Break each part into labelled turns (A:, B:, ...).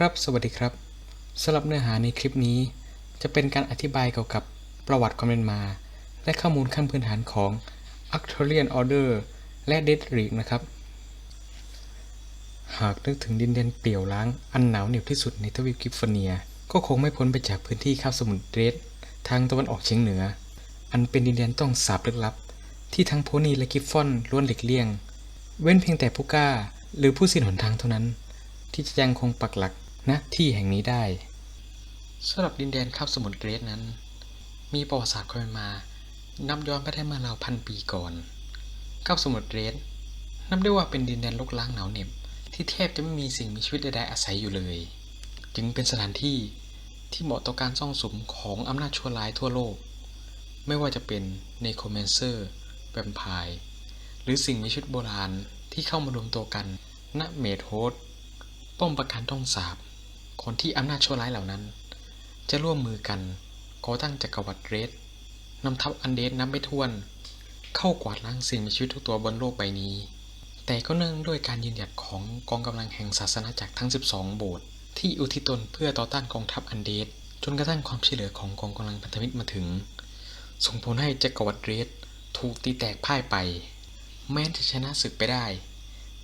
A: ครับสวัสดีครับสำหรับเนื้อหาในคลิปนี้จะเป็นการอธิบายเกี่ยวกับประวัติความเป็นมาและข้อมูลขั้นพื้นฐานของ Arcturian Order และ Death League นะครับหากนึกถึงดินแดนเปลี่ยวร้างอันหนาวเหน็บที่สุดในทวีปกิฟฟอร์เนียก็คงไม่พ้นไปจากพื้นที่คาบสมุทรเดรดทางตะวันออกเฉียงเหนืออันเป็นดินแดนต้องสาบลึกลับที่ทั้งโพนีและกิฟฟอนล้วนหลีกเลี่ยงเว้นเพียงแต่ผู้กล้าหรือผู้สิ้นหนทางเท่านั้นที่จะยังคงปักหลักณที่แห่งนี้ได้สำหรับดินแดนคาบสมุทรเดรดนั้นมีประวัติศาสตร์ความเป็นมานับย้อนไปได้เมื่อราวพันปีก่อนคาบสมุทรเดรดนับได้ว่าเป็นดินแดนรกร้างหนาวเหน็บที่แทบจะไม่มีสิ่งมีชีวิตใดๆอาศัยอยู่เลยจึงเป็นสถานที่ที่เหมาะต่อการซ่องสุมของอำนาจชั่วร้ายทั่วโลกไม่ว่าจะเป็นเนโครแมนเซอร์แวมไพร์หรือสิ่งมีชีวิตโบราณที่เข้ามารวมตัวกันณเมดโฮสป้อมปราการต้องสาบคนที่อำนาจชั่วร้ายเหล่านั้นจะร่วมมือกันก่อตั้งจักรวรรดิเรดนำทัพอันเดดนับไม่ถ้วนเข้ากวาดล้างสิ่งมีชีวิตทุกตัวบนโลกใบนี้แต่ก็เนื่องด้วยการยืนหยัดของกองกำลังแห่งศาสนาจักรทั้ง12โบสถ์ที่อุทิศตนเพื่อต่อต้านกองทัพอันเดดจนกระทั่งความช่วยเหลือของกองกำลังพันธมิตรมาถึงส่งผลให้จักรวรรดิเรดถูกตีแตกพ่ายไปแม้จะชนะศึกไปได้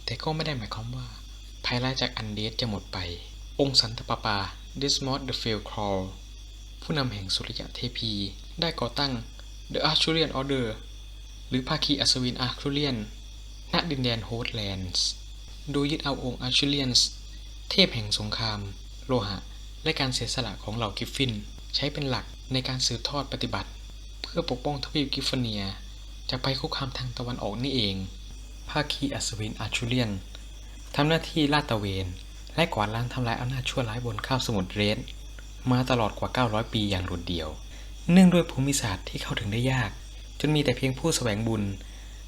A: แต่ก็ไม่ได้หมายความว่าภัยร้ายจากอันเดดจะหมดไปองค์สันตะปาปาเดสมอสเดอะเฟลคลอร์ผู้นำแห่งสุริยะเทพีได้ก่อตั้ง The Arcturian Order หรือภาคีอัศวินอาร์คูเรียนณดินแดนโฮสแลนด์โดยยึดเอาองค์อาร์คูเรียนเทพแห่งสงครามโลหะและการเสียสละของเหล่ากิฟฟินใช้เป็นหลักในการสืบทอดปฏิบัติเพื่อปกป้องทวีปกิฟฟอร์เนียจากภัยคุกคามทางตะวันออกนี่เองภาคีอัศวินอาร์คูเรียนทำหน้าที่ลาดตระเวนและกวาดล้างทำลายอำนาจชั่วร้ายบนคาบสมุทรเรดมาตลอดกว่า900ปีอย่างโดดเดี่ยวเนื่องด้วยภูมิศาสตร์ที่เข้าถึงได้ยากจนมีแต่เพียงผู้แสวงบุญ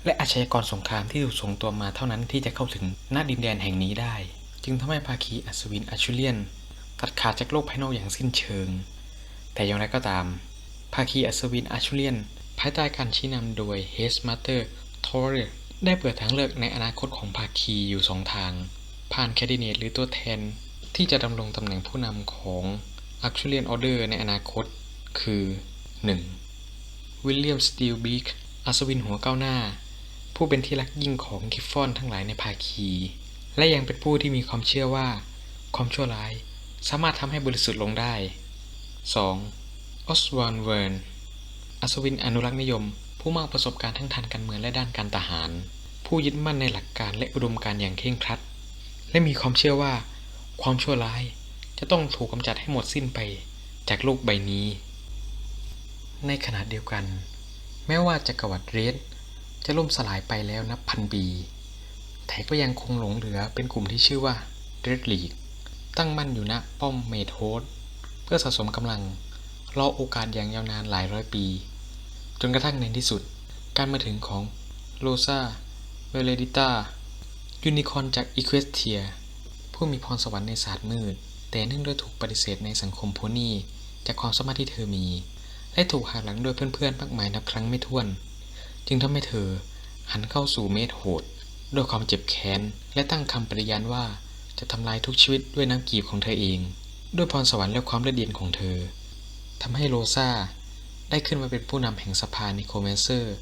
A: และอาชญากรสงครามที่ถูกส่งตัวมาเท่านั้นที่จะเข้าถึงณดินแดนแห่งนี้ได้จึงทำให้ภาคีอัศวินอาร์คูเรียนตัดขาดจากโลกภายนอกอย่างสิ้นเชิงแต่อย่างไรก็ตามภาคีอัศวินอาร์คูเรียนภายใต้การชี้นำโดยเฮสมาสเตอร์ทอร์เรได้เปิดทางเลือกในอนาคตของภาคีอยู่2ทางผ่านแคนดิเดตหรือตัวแทนที่จะดำรงตำแหน่งผู้นำของ Arcturian Order ในอนาคตคือ 1. วิลเลียม สตีลบีกอัศวินหัวก้าวหน้าผู้เป็นที่รักยิ่งของกิฟฟอนทั้งหลายในภาคีและยังเป็นผู้ที่มีความเชื่อว่าความชั่วร้ายสามารถทำให้บริสุทธิ์ลงได้ 2. ออสวานเวิร์นอัศวินอนุรักษ์นิยมผู้มากประสบการณ์ทั้งทางการเมืองและด้านการทหารผู้ยึดมั่นในหลักการและอุดมการณ์อย่างเคร่งครัดและมีความเชื่อว่าความชั่วร้ายจะต้องถูกกำจัดให้หมดสิ้นไปจากโลกใบนี้ในขณะเดียวกันแม้ว่าจักรวรรดิเรดจะล่มสลายไปแล้วนับพันปีแต่ก็ยังคงหลงเหลือเป็นกลุ่มที่ชื่อว่า Death League ตั้งมั่นอยู่ณป้อมเมดโฮสเพื่อสะสมกำลังรอโอกาสอย่างยาวนานหลายร้อยปีจนกระทั่งในที่สุดการมาถึงของโรซาเวเลดิต้ายูนิคอร์นจากอีเควสเทียผู้มีพรสวรรค์ในศาสตร์มืดแต่เนื่องด้วยถูกปฏิเสธในสังคมโพนีจากความสามารถที่เธอมีและถูกหักหลังโดยเพื่อนๆมากมายนับครั้งไม่ถ้วนจึงทำให้เธอหันเข้าสู่เมดโหดด้วยความเจ็บแค้นและตั้งคำปฏิญาณว่าจะทำลายทุกชีวิตด้วยน้ำกีบของเธอเองด้วยพรสวรรค์และความเลือดเย็นของเธอทำให้โรซาได้ขึ้นมาเป็นผู้นำแห่งสภานิโครแมนเซอร์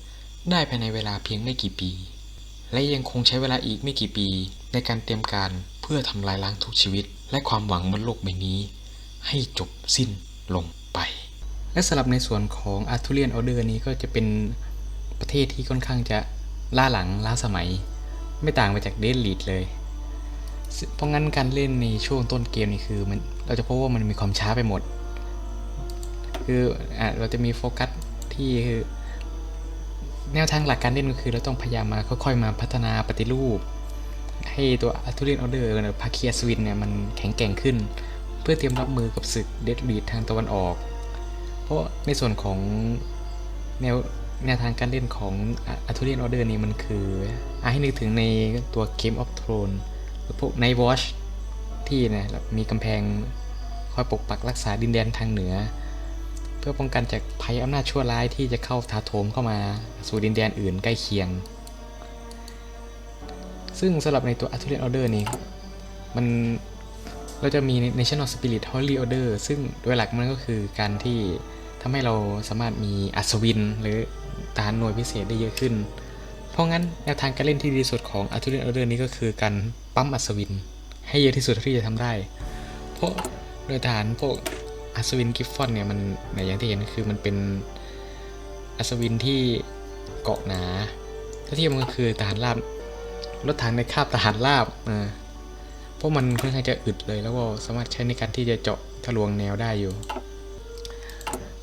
A: ได้ภายในเวลาเพียงไม่กี่ปีและยังคงใช้เวลาอีกไม่กี่ปีในการเตรียมการเพื่อทำลายล้างทุกชีวิตและความหวังบนโลกใบนี้ให้จบสิ้นลงไปและสำหรับในส่วนของ Arcturian Order นี้ก็จะเป็นประเทศที่ค่อนข้างจะล้าหลังล้าสมัยไม่ต่างไปจาก Death League เลยเพราะงั้นการเล่นในช่วงต้นเกมนี่คือเราจะพบว่ามันมีความช้าไปหมดคือเราจะมีโฟกัสที่คือแนวทางหลักการเล่นก็คือเราต้องพยายามมาค่อยๆมาพัฒนาปฏิรูปให้ตัว Arcturian Order ภาคีอัศวินเนี่ยมันแข็งแกร่งขึ้นเพื่อเตรียมรับมือกับศึก Death League ทางตะวันออกเพราะในส่วนของแนวทางการเล่นของ Arcturian Order นี่มันคือให้นึกถึงในตัว Game of Thrones พวก Night Watch ที่นะมีกำแพงคอยปกปักรักษาดินแดนทางเหนือเพื่อป้องกันจากภัยอำนาจชั่วร้ายที่จะเข้าถาโถมเข้ามาสู่ดินแดนอื่นใกล้เคียงซึ่งสำหรับในตัว Arcturian Order นี่มัน เราจะมี National Spirit Holy Order ซึ่งโดยหลักมันก็คือการที่ทำให้เราสามารถมีอัศวินหรือทหารหน่วยพิเศษได้เยอะขึ้นเพราะงั้นแนวทางการเล่นที่ดีสุดของ Arthurian Order นี้ก็คือการปั๊มอัศวินให้เยอะที่สุดเท่าที่จะทำได้เพราะโดยทหารพวกอัศวินกิฟฟอนเนี่ยมันอย่างที่เห็นคือมันเป็นอัศวินที่เกาะหนาและที่มันก็คือทหารราบรถถังในคาบทหารราบเพราะมันค่อนข้างจะอึดเลยแล้วก็สามารถใช้ในการที่จะเจาะทะลวงแนวได้อยู่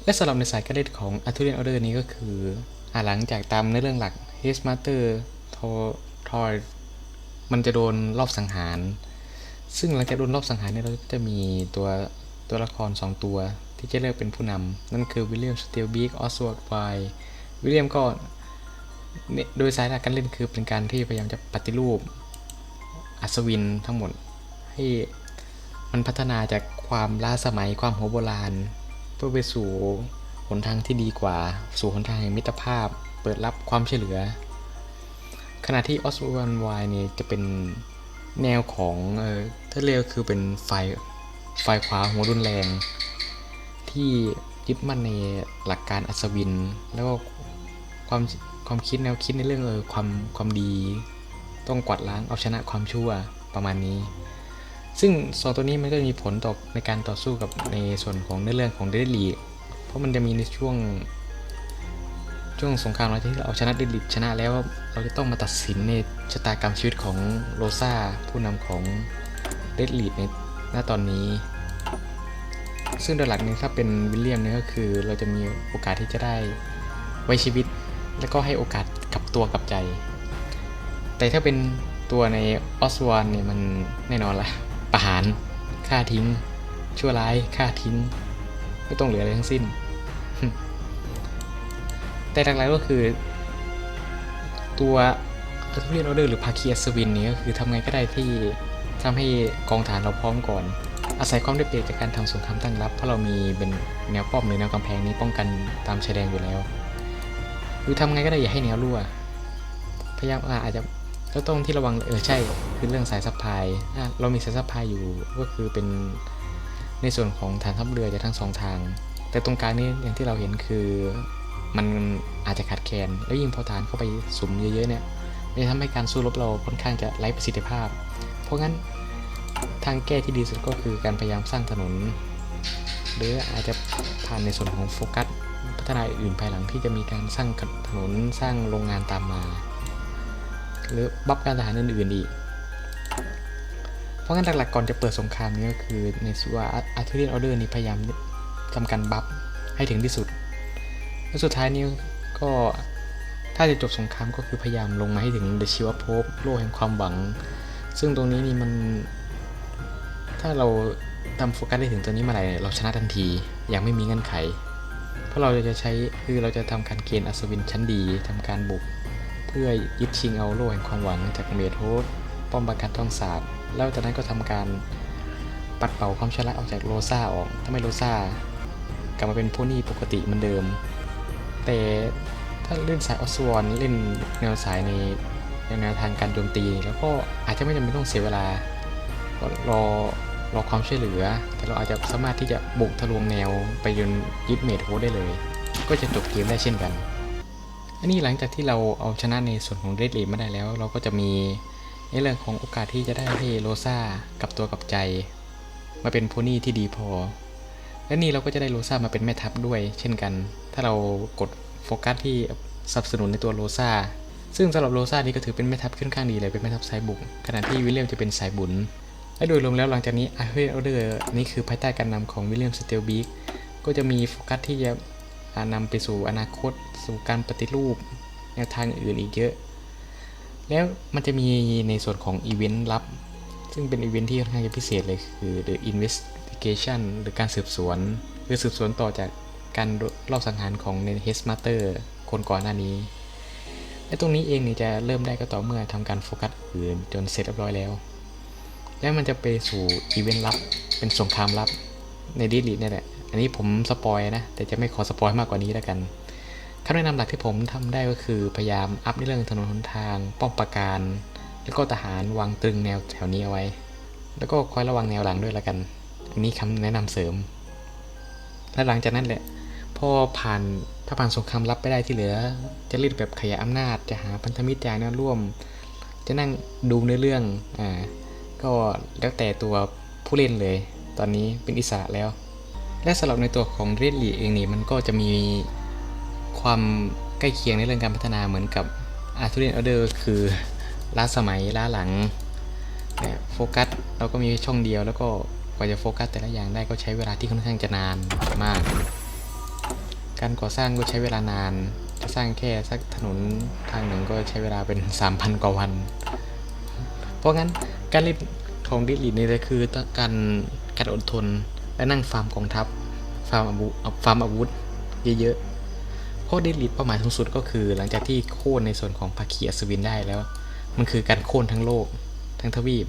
A: และสำหรับในสายการเล่นของ Arthurian Order นี้ก็คือหลังจากตามในเรื่องหลัก Hexmaster Thor มันจะโดนรอบสังหารซึ่งหลังจากโดนรอบสังหารเนี่ยเราจะมีตัวละคร2ตัวที่จะเลือกเป็นผู้นำนั่นคือวิลเลียมสตีลบีกออสวอร์ดไววิลเลียมก็โดยสายหลักการเล่นคือเป็นการที่พยายามจะปฏิรูปอัศวินทั้งหมดให้มันพัฒนาจากความล้าสมัยความหัวโบราณเพื่อไปสู่หนทางที่ดีกว่าสู่หนทางแห่งมิตรภาพเปิดรับความช่วยเหลือขณะที่ออสวอร์ดไวนี่จะเป็นแนวของถ้าเรียกคือเป็นฝ่ายขวาหัวรุนแรงที่ยึดมั่นในหลักการอัศวินแล้วก็ความคิดแนวคิดในเรื่องความดีต้องกวาดล้างเอาชนะความชั่วประมาณนี้ซึ่ง2ตัวนี้มันก็มีผลต่อในการต่อสู้กับในส่วนของในเรื่องของเดดลีเพราะมันจะมีในช่วงสงครามเราที่เราเอาชนะเดดลีชนะแล้วเราจะต้องมาตัดสินในชะตากรรมชีวิตของโรซาผู้นำของเดดลีในณตอนนี้ซึ่งโดยหลักนี้ถ้าเป็นวิลเลียมเนี่ยก็คือเราจะมีโอกาสที่จะได้ไว้ชีวิตแล้วก็ให้โอกาสกับตัวกับใจแต่ถ้าเป็นตัวในออสวอนเนี่ยมันแน่นอนละประหารฆ่าทิ้งชั่วร้ายฆ่าทิ้งไม่ต้องเหลืออะไรทั้งสิ้น แต่หลักๆก็คือตัว Arthurian Order หรือภาคีอัศวินนี่ก็คือทำไงก็ได้ที่ทำให้กองฐานเราพร้อมก่อนอาศัยความได้เปรียบจากการทำสงครามตั้งรับเพราะเรามีเป็นแนวป้อมหรือแนวกำแพงนี้ป้องกันตามชายแดนอยู่แล้วหรือทำไงก็ได้อย่าให้แนวรั่วพยายามอาจจะแล้วตรงที่ระวังใช่คือเรื่องสายซัพพลายเรามีสายซัพพลายอยู่ก็คือเป็นในส่วนของฐานทัพเรือจากทั้ง2ทางแต่ตรงกลางนี้อย่างที่เราเห็นคือมันอาจจะขาดแคลนแล้วยิ่งพอฐานเข้าไปสุ่มเยอะๆเนี่ยมันจะทำให้การสู้รบเราค่อนข้างจะไร้ประสิทธิภาพเพราะงั้นทางแก้ที่ดีสุดก็คือการพยายามสร้างถนนหรืออาจจะผ่านในส่วนของโฟกัสพัฒนาอื่นภายหลังที่จะมีการสร้างถนนสร้างโรงงานตามมาหรือบัฟการทหารอื่นๆอีกเพราะงั้นหลักๆก่อนจะเปิดสงครามนี้ก็คือในส่วน Arthurian Order นี้พยายามทำการบัฟให้ถึงที่สุดและสุดท้ายนี้ก็ถ้าจะจบสงครามก็คือพยายามลงมาให้ถึง The Shield of Hope โล่แห่งความหวังซึ่งตรงนี้นี่มันถ้าเราทำโฟกัสได้ถึงตัวนี้เมื่อไหร่เราชนะทันทีอย่างไม่มีเงื่อนไขเพราะเราจะใช้คือเราจะทำการเกณฑ์อัศวินชั้นดีทำการบุกเพื่อยึดชิงเอาโล่แห่งความหวังจากเมทโฮสป้อมปราการท้องสาบแล้วจากนั้นก็ทำการปัดเป่าความชั่วร้ายออกจากโรซ่าออกทำให้โรซ่ากลับมาเป็นผู้นี่ปกติเหมือนเดิมแต่ถ้าเล่นสายออสวอนเล่นแนวสายในแนวทางการโจมตีแล้วก็อาจจะไม่จำเป็นต้องเสียเวลารอความช่วยเหลือแต่เราอาจจะสามารถที่จะบุกทะลวงแนวไปจนยึดเมทโฮสได้เลยก็จะจบเกมได้เช่นกันอันนี้หลังจากที่เราเอาชนะในส่วนของเรดลีมาได้แล้วเราก็จะมีในเรื่องของโอกาสที่จะได้ให้โรซ่ากับตัวกับใจมาเป็นโพนี่ที่ดีพอและนี่เราก็จะได้โรซ่ามาเป็นแม่ทัพด้วยเช่นกันถ้าเรากดโฟกัสที่สนับสนุนในตัวโรซ่าซึ่งสำหรับโรซ่านี่ก็ถือเป็นแม่ทัพค่อนข้างดีเลยเป็นแม่ทัพสายบุกขณะที่วิลเลียมจะเป็นสายบุญและโดยรวมแล้วหลังจากนี้ Arthurian Order นี่คือภายใต้การนำของวิลเลียมสเตลบีกก็จะมีโฟกัสที่จะนำไปสู่อนาคตสู่การปฏิรูปแนวทางอื่นอีกเยอะแล้วมันจะมีในส่วนของอีเวนต์ลับซึ่งเป็นอีเวนต์ที่ค่อนข้างจะพิเศษเลยคือ The Investigation หรือการสืบสวนต่อจากการลอบสังหารของใน Hexmaster คนก่อนหน้านี้และตรงนี้เองนี่จะเริ่มได้ก็ต่อเมื่อทำการโฟกัสอื่นจนเสร็จเรียบร้อยแล้วแล้วมันจะไปสู่อีเวนต์ลับเป็นสงครามลับในดิสลีนี่แหละอันนี้ผมสปอยนะแต่จะไม่ขอสปอยมากกว่านี้แล้วกันคำแนะนำหลักที่ผมทำได้ก็คือพยายามอัพในเรื่องถนนหนทางป้อมปราการแล้วก็ทหารวางตรึงแนวแถวนี้เอาไว้ แล้วก็คอยระวังแนวหลังด้วยละกันอันนี้คำแนะนำเสริมและหลังจากนั้นแหละพอผ่านสงครามลับไปได้ที่เหลือจะรีบแบบขยายอำนาจจะหาพันธมิตรจากแนวร่วมจะนั่งดูเนื้อเรื่องก็แล้วแต่ตัวผู้เล่นเลยตอนนี้เป็นอิสระแล้วและสำหรับในตัวของเรดลีเองนี่มันก็จะมีความใกล้เคียงในเรื่องการพัฒนาเหมือนกับอาร์ทูเรียนออเดอร์คือล้าสมัยล้าหลังโฟกัสเราก็มีช่องเดียวแล้วก็กว่าจะโฟกัสแต่ละอย่างได้ก็ใช้เวลาที่ค่อนข้างจะนานมากการก่อสร้างก็ใช้เวลานานจะสร้างแค่สักถนนทางหนึ่งก็ใช้เวลาเป็น 3,000 กว่าวันเพราะงั้นการเล่นของดิลิทนี่เลยคือการอดทนและนั่งฟาร์มกองทัพฟาร์มอาวุธเยอะๆเพราะดิลิทเป้าหมายสูงสุดก็คือหลังจากที่โค่นในส่วนของภาคีอัศวินได้แล้วมันคือการโค่นทั้งโลกทั้งทวีป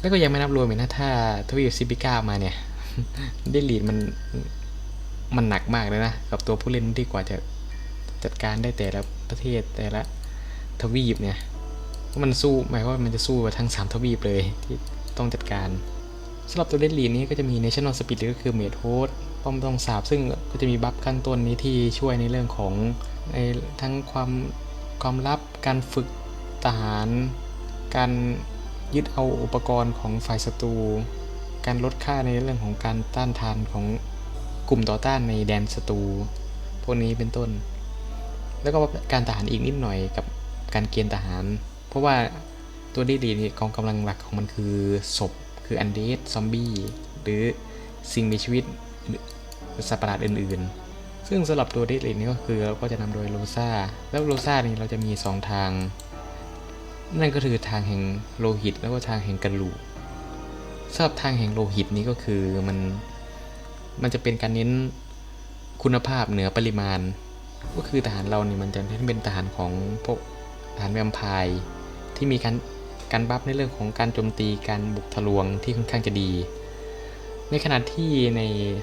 A: แล้วก็ยังไม่นับรวมอีกนะถ้าทวีปซิบิก้ามาเนี่ยดิลิทมันหนักมากเลยนะกับตัวผู้เล่นที่กว่าจะจัดการได้แต่ละประเทศแต่ละทวีปเนี่ยมันสู้หมายว่ามันจะสู้กับทั้ง3ทวีปเลยที่ต้องจัดการสำหรับตัวเล่นลีนี้ก็จะมี National Spirit ก็คือเมดโฮสป้อมต้องสาบซึ่งก็จะมีบัฟขั้นต้นนี้ที่ช่วยในเรื่องของทั้งความลับการฝึกทหารการยึดเอาอุปกรณ์ของฝ่ายศัตรูการลดค่าในเรื่องของการต้านทานของกลุ่มต่อต้านในแดนศัตรูพวกนี้เป็นต้นแล้วก็การทหารอีกนิดหน่อยกับการเกณฑ์ทหารเพราะว่าตัวดีนี่กองกำลังหลักของมันคือศพคืออันเดดซอมบี้หรือสิ่งมีชีวิตสัตว์ประหลาดอื่นๆซึ่งสำหรับตัวดีนี่ก็คือเราก็จะนำโดยโรซาแล้วโรซานี่เราจะมี2ทางนั่นก็คือทางแห่งโลหิตแล้วก็ทางแห่งกระดูกสำหรับทางแห่งโลหิตนี้ก็คือมันจะเป็นการเน้นคุณภาพเหนือปริมาณก็คือทหารเราเนี่ยมันจะเป็นทหารของพวกทหารแวมไพร์ที่มีการบัฟในเรื่องของการโจมตีการบุกทะลวงที่ค่อนข้างจะดีในขณะที่ใน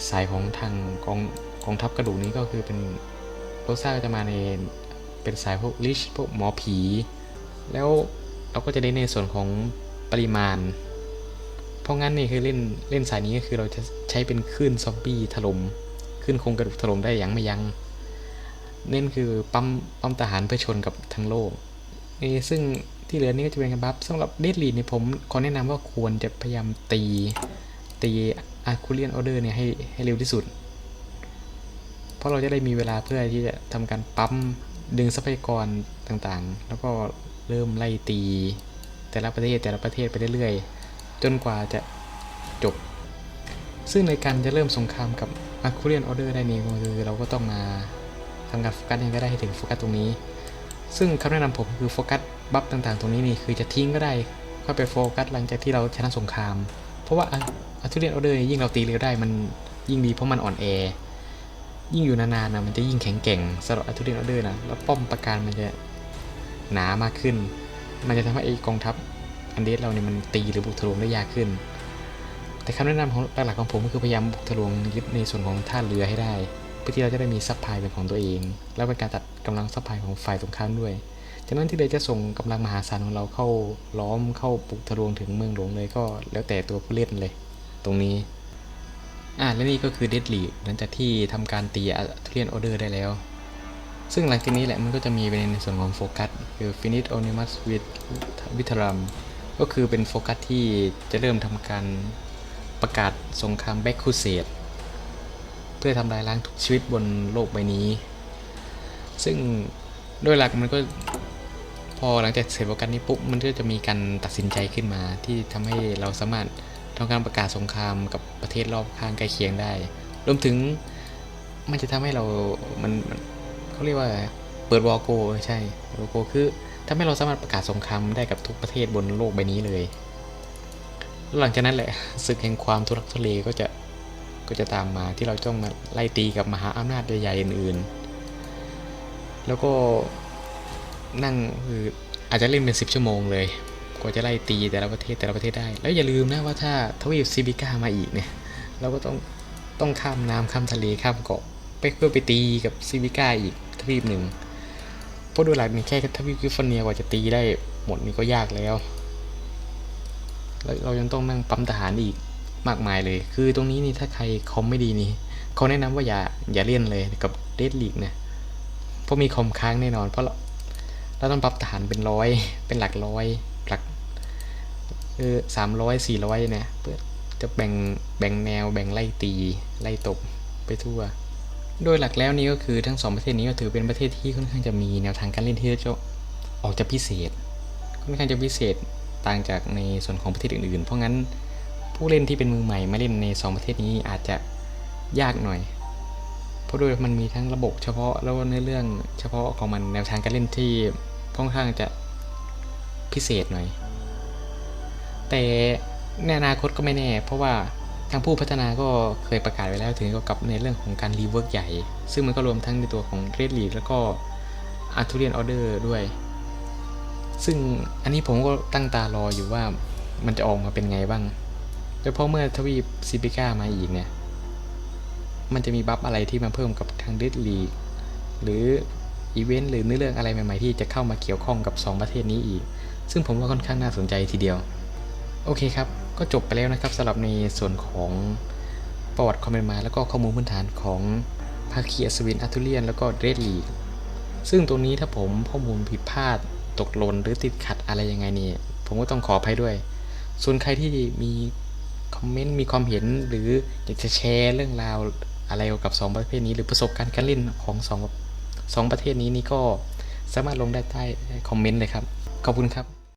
A: สายของทางกองทัพกระดูกนี้ก็คือเป็นโรซ่าจะมาในเป็นสายพวกลิชพวกหมอผีแล้วเราก็จะได้ในส่วนของปริมาณเพราะงั้นนี่คือเล่นสายนี้ก็คือเราจะใช้เป็นคลื่นซอมบี้ถล่มคลื่นโครงกระดูกถล่มได้อย่างไม่ยั้งเน้นคือปั๊มทหารเพื่อชนกับทั้งโลกซึ่งที่เหลือนี่ก็จะเป็นการบัฟสำหรับเดดลีนี่ผมขอแนะนำว่าควรจะพยายามตีอาร์คูเรียนออเดอร์เนี่ยให้เร็วที่สุดเพราะเราจะได้มีเวลาเพื่อที่จะทำการปั๊มดึงทรัพยากรต่างๆแล้วก็เริ่มไล่ตีแต่ละประเทศไปเรื่อยๆจนกว่าจะจบซึ่งในการจะเริ่มสงครามกับอาร์คูเรียนออเดอร์ได้นี่คือเราก็ต้องมาทำการโฟกัสยังก็ได้ให้ถึงโฟกัสตรงนี้ซึ่งคำแนะนำผมคือโฟกัสบัฟต่างๆตรงนี้นี่คือจะทิ้งก็ได้ค่อยไปโฟกัสหลังจากที่เราชนะสงครามเพราะว่าอาร์ทูเรียนออเดอร์ยิ่งเราตีเร็วได้มันยิ่งดีเพราะมันอ่อนแอยิ่งอยู่นานๆนะมันจะยิ่งแข็งแกร่งสำหรับอาร์ทูเรียนออเดอร์นะแล้วป้อมปราการมันจะหนามากขึ้นมันจะทำให้ไอกองทัพอันเดสเราเนี่ยมันตีหรือบุกทะลวงได้ยากขึ้นแต่คำแนะนำของหลักๆของผมก็คือพยายามบุกทะลวงยึดในส่วนของท่าเรือให้ได้เพื่อที่เราจะได้มีซัพพลายเป็นของตัวเองแล้วเป็นการตัดกำลังซัพพลายของฝ่ายตรงข้ามด้วยจากนั้นที่เรือจะส่งกำลังมหาศาลของเราเข้าล้อมเข้าบุกทะลวงถึงเมืองหลวงเลยก็แล้วแต่ตัวผู้เล่นเลยตรงนี้และนี่ก็คือเดดลีหลังจากที่ทำการตีอาร์ทูเรียนออเดอร์ได้แล้วซึ่งหลังจากนี้แหละมันก็จะมีในส่วนของโฟกัสคือ Finish Onimus with Vitaram ก็คือเป็นโฟกัสที่จะเริ่มทำการประกาศสงครามแบ็คคูเซดเพื่อทำลายล้างทุกชีวิตบนโลกใบนี้ซึ่งโดยหลักมันก็พอหลังจากเสร็จโปรแกรมนี้ปุ๊บมันก็จะมีการตัดสินใจขึ้นมาที่ทำให้เราสามารถทำการประกาศสงครามกับประเทศรอบข้างใกล้เคียงได้รวมถึงมันจะทำให้เรามันเขาเรียกว่าเปิดวอลโกใช่วอลโกคือทำให้เราสามารถประกาศสงครามได้กับทุกประเทศบนโลกใบนี้เลยหลังจากนั้นแหละศึกแห่งความทุรักทุเลก็จะตามมาที่เราต้องมาไล่ตีกับมหาอำนาจใหญ่ๆอื่นๆแล้วก็นั่งคืออาจจะเล่นเป็น10 ชั่วโมงเลยกว่าจะไล่ตีแต่ละประเทศได้แล้วอย่าลืมนะว่าถ้าทวีปซิบิก้ามาอีกเนี่ยเราก็ต้องข้ามน้ำข้ามทะเลข้ามเกาะเพื่อไปตีกับซิบิก้าอีกทวีปหนึ่งเพราะโดยหลักนี่แค่ทวีปแคลิฟอร์เนียกว่าจะตีได้หมดนี่ก็ยากแล้ว แล้วเรายังต้องนั่งปั๊มทหารอีกมากมายเลย คือตรงนี้นี่ถ้าใครคอมไม่ดีนี่เขาแนะนำว่าอย่าเล่นเลยกับเดดลีกเนี่ยเพราะมีคอมค้างแน่นอนเพราะเราต้องปรับฐานเป็นร้อยเป็นหลักร้อยหลัก300 400เนี่ยเพื่อจะแบ่งแนวแบ่งไล่ตีไล่ตบไปทั่วโดยหลักแล้วนี้ก็คือทั้งสองประเทศนี้ก็ถือเป็นประเทศที่ค่อนข้างจะมีแนวทางการเล่นที่จะออกจะพิเศษค่อนข้างจะพิเศษต่างจากในส่วนของประเทศอื่นๆเพราะงั้นผู้เล่นที่เป็นมือใหม่มาเล่นใน2ประเทศนี้อาจจะยากหน่อยเพราะด้วยมันมีทั้งระบบเฉพาะแล้วในเรื่องเฉพาะของมันแนวทางการเล่นที่ค่อนข้างจะพิเศษหน่อยแต่ในอนาคตก็ไม่แน่เพราะว่าทางผู้พัฒนาก็เคยประกาศไว้แล้วถึงกับในเรื่องของการรีเวิร์กใหญ่ซึ่งมันก็รวมทั้งในตัวของ Red League แล้วก็ Arthurian Order ด้วยซึ่งอันนี้ผมก็ตั้งตารออยู่ว่ามันจะออกมาเป็นไงบ้างโดยเฉพาะเมื่อทวีปซิปิก้ามาอีกเนี่ยมันจะมีบัฟอะไรที่มาเพิ่มกับทาง Red League หรืออีเวนต์หรือเนื้อเรื่องอะไรใหม่ๆที่จะเข้ามาเกี่ยวข้องกับ2ประเทศนี้อีกซึ่งผมว่าค่อนข้างน่าสนใจทีเดียวโอเคครับก็จบไปแล้วนะครับสำหรับในส่วนของประวัติความเป็นมาแล้วก็ข้อมูลพื้นฐานของภาคีอัศวินอาร์ทูเรียนแล้วก็เรดลีกซึ่งตรงนี้ถ้าผมข้อมูลผิดพลาดตกหล่นหรือติดขัดอะไรยังไงนี่ผมก็ต้องขออภัยด้วยส่วนใครที่มีคอมเมนต์มีความเห็นหรืออยากจะแชร์เรื่องราวอะไรเกี่ยวกับ2ประเภทนี้หรือประสบการณ์การเล่นของ2ประเทศนี้นี่ก็สามารถลงได้ใต้คอมเมนต์เลยครับขอบคุณครับ